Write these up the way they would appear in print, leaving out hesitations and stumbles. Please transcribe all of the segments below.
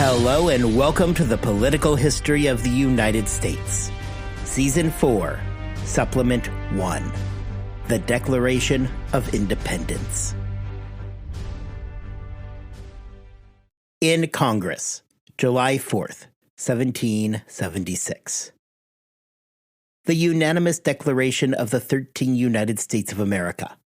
Hello and welcome to the Political History of the United States. Season 4, Supplement 1, The Declaration of Independence. In Congress, July 4th, 1776. The unanimous declaration of the 13 United States of America.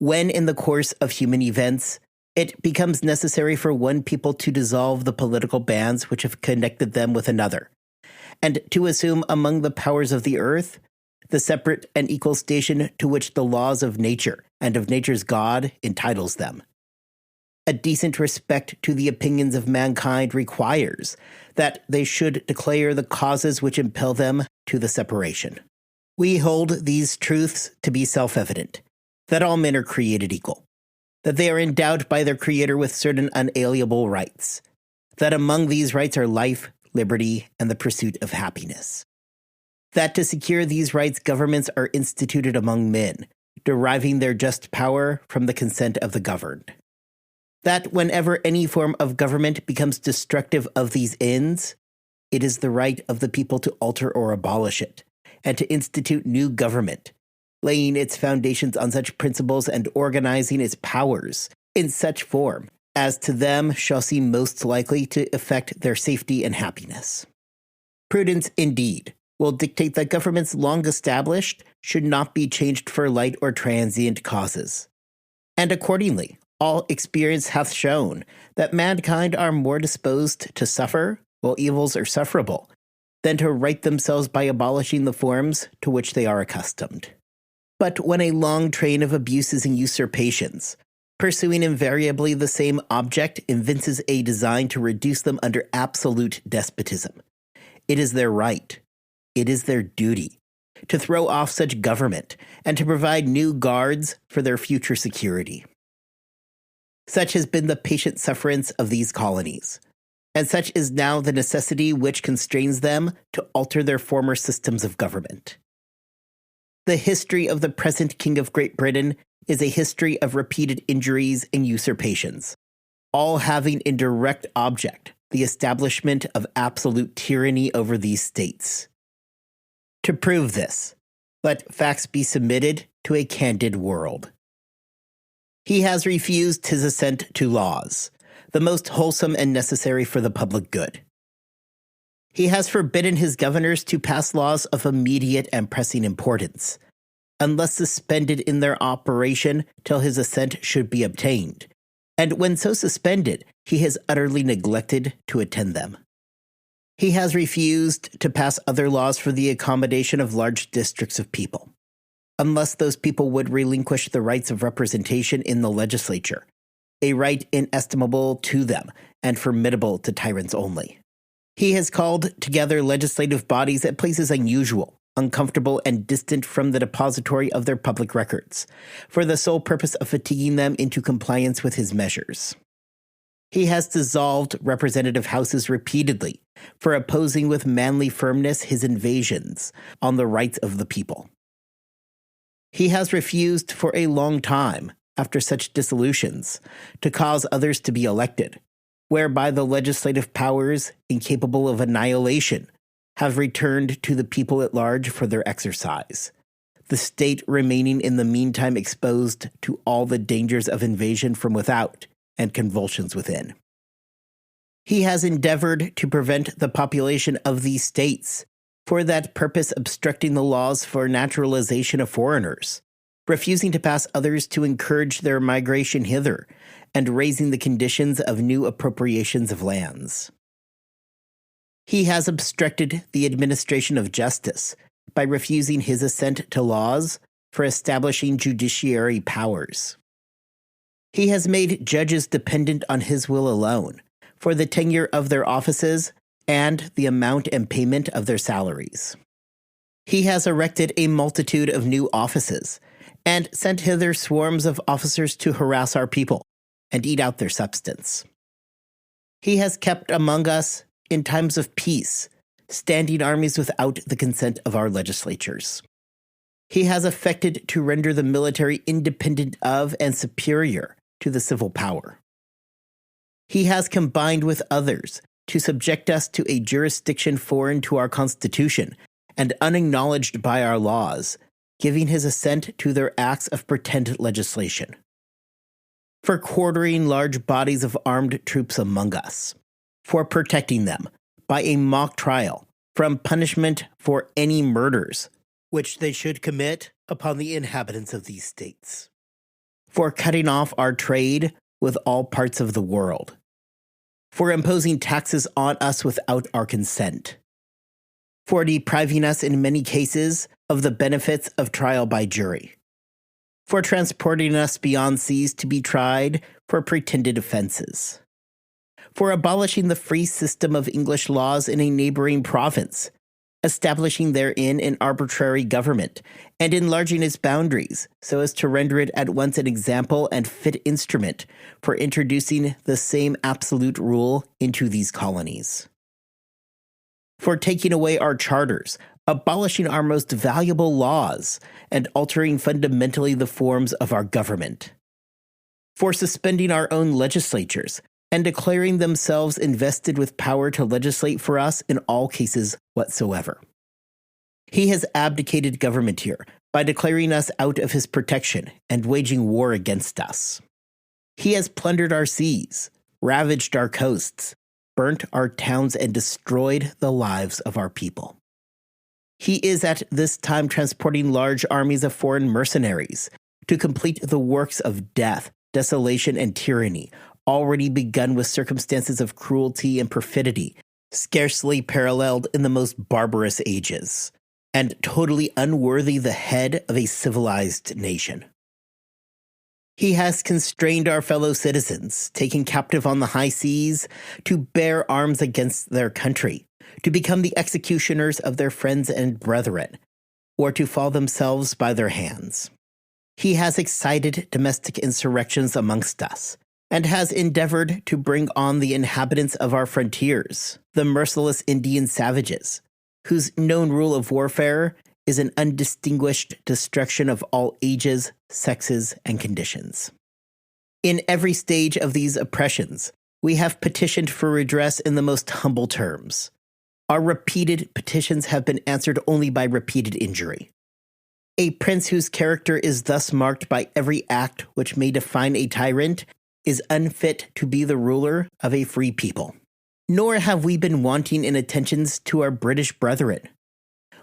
When in the course of human events, it becomes necessary for one people to dissolve the political bands which have connected them with another, and to assume among the powers of the earth the separate and equal station to which the laws of nature and of nature's God entitles them. A decent respect to the opinions of mankind requires that they should declare the causes which impel them to the separation. We hold these truths to be self-evident, that all men are created equal, that they are endowed by their Creator with certain unalienable rights, that among these rights are life, liberty, and the pursuit of happiness, that to secure these rights governments are instituted among men, deriving their just power from the consent of the governed, that whenever any form of government becomes destructive of these ends, it is the right of the people to alter or abolish it, and to institute new government, laying its foundations on such principles and organizing its powers in such form as to them shall seem most likely to effect their safety and happiness. Prudence, indeed, will dictate that governments long established should not be changed for light or transient causes. And accordingly, all experience hath shown that mankind are more disposed to suffer, while evils are sufferable, than to right themselves by abolishing the forms to which they are accustomed. But when a long train of abuses and usurpations, pursuing invariably the same object, evinces a design to reduce them under absolute despotism, it is their right, it is their duty, to throw off such government and to provide new guards for their future security. Such has been the patient sufferance of these colonies, and such is now the necessity which constrains them to alter their former systems of government. The history of the present King of Great Britain is a history of repeated injuries and usurpations, all having in direct object the establishment of absolute tyranny over these states. To prove this, let facts be submitted to a candid world. He has refused his assent to laws, the most wholesome and necessary for the public good. He has forbidden his governors to pass laws of immediate and pressing importance, unless suspended in their operation till his assent should be obtained, and when so suspended, he has utterly neglected to attend them. He has refused to pass other laws for the accommodation of large districts of people, unless those people would relinquish the rights of representation in the legislature, a right inestimable to them and formidable to tyrants only. He has called together legislative bodies at places unusual, uncomfortable, and distant from the depository of their public records, for the sole purpose of fatiguing them into compliance with his measures. He has dissolved representative houses repeatedly for opposing with manly firmness his invasions on the rights of the people. He has refused for a long time, after such dissolutions, to cause others to be elected, whereby the legislative powers, incapable of annihilation, have returned to the people at large for their exercise, the state remaining in the meantime exposed to all the dangers of invasion from without and convulsions within. He has endeavored to prevent the population of these states, for that purpose obstructing the laws for naturalization of foreigners, refusing to pass others to encourage their migration hither, and raising the conditions of new appropriations of lands. He has obstructed the administration of justice by refusing his assent to laws for establishing judiciary powers. He has made judges dependent on his will alone for the tenure of their offices and the amount and payment of their salaries. He has erected a multitude of new offices and sent hither swarms of officers to harass our people and eat out their substance. He has kept among us, in times of peace, standing armies without the consent of our legislatures. He has affected to render the military independent of and superior to the civil power. He has combined with others to subject us to a jurisdiction foreign to our Constitution and unacknowledged by our laws, giving his assent to their acts of pretend legislation. For quartering large bodies of armed troops among us, for protecting them by a mock trial from punishment for any murders which they should commit upon the inhabitants of these states, for cutting off our trade with all parts of the world, for imposing taxes on us without our consent, for depriving us in many cases of the benefits of trial by jury, for transporting us beyond seas to be tried for pretended offenses, for abolishing the free system of English laws in a neighboring province, establishing therein an arbitrary government, and enlarging its boundaries so as to render it at once an example and fit instrument for introducing the same absolute rule into these colonies. For taking away our charters, abolishing our most valuable laws, and altering fundamentally the forms of our government. For suspending our own legislatures, and declaring themselves invested with power to legislate for us in all cases whatsoever. He has abdicated government here by declaring us out of his protection and waging war against us. He has plundered our seas, ravaged our coasts, burnt our towns, and destroyed the lives of our people. He is at this time transporting large armies of foreign mercenaries to complete the works of death, desolation, and tyranny, already begun with circumstances of cruelty and perfidy, scarcely paralleled in the most barbarous ages, and totally unworthy the head of a civilized nation. He has constrained our fellow citizens, taken captive on the high seas, to bear arms against their country, to become the executioners of their friends and brethren, or to fall themselves by their hands. He has excited domestic insurrections amongst us, and has endeavored to bring on the inhabitants of our frontiers, the merciless Indian savages, whose known rule of warfare is an undistinguished destruction of all ages, sexes, and conditions. In every stage of these oppressions, we have petitioned for redress in the most humble terms. Our repeated petitions have been answered only by repeated injury. A prince whose character is thus marked by every act which may define a tyrant is unfit to be the ruler of a free people. Nor have we been wanting in attentions to our British brethren.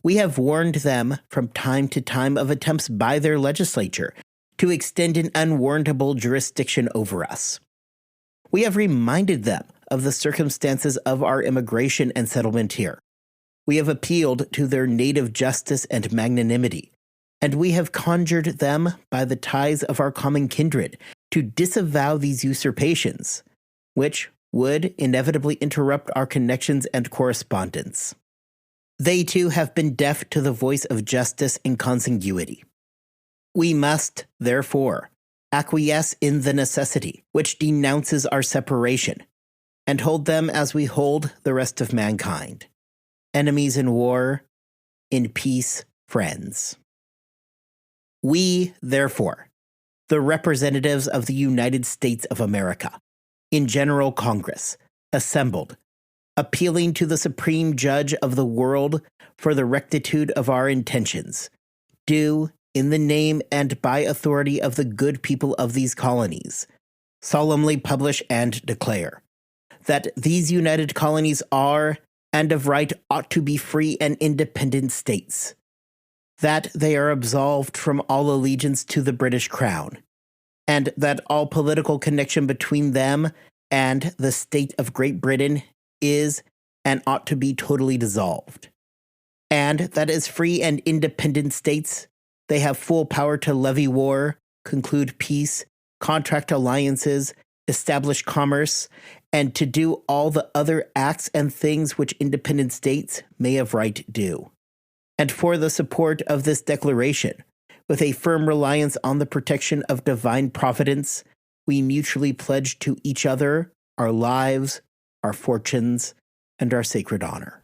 We have warned them from time to time of attempts by their legislature to extend an unwarrantable jurisdiction over us. We have reminded them of the circumstances of our immigration and settlement here. We have appealed to their native justice and magnanimity, and we have conjured them by the ties of our common kindred to disavow these usurpations, which would inevitably interrupt our connections and correspondence. They too have been deaf to the voice of justice and consanguinity. We must, therefore, acquiesce in the necessity which denounces our separation, and hold them as we hold the rest of mankind, enemies in war, in peace, friends. We, therefore, the representatives of the United States of America, in General Congress, assembled, appealing to the Supreme Judge of the world for the rectitude of our intentions, do, in the name and by authority of the good people of these colonies, solemnly publish and declare that these united colonies are, and of right ought to be free and independent states, that they are absolved from all allegiance to the British Crown, and that all political connection between them and the state of Great Britain is and ought to be totally dissolved, and that as free and independent states, they have full power to levy war, conclude peace, contract alliances, establish commerce, and to do all the other acts and things which independent states may of right do. And for the support of this declaration, with a firm reliance on the protection of divine providence, we mutually pledge to each other our lives, our fortunes, and our sacred honor.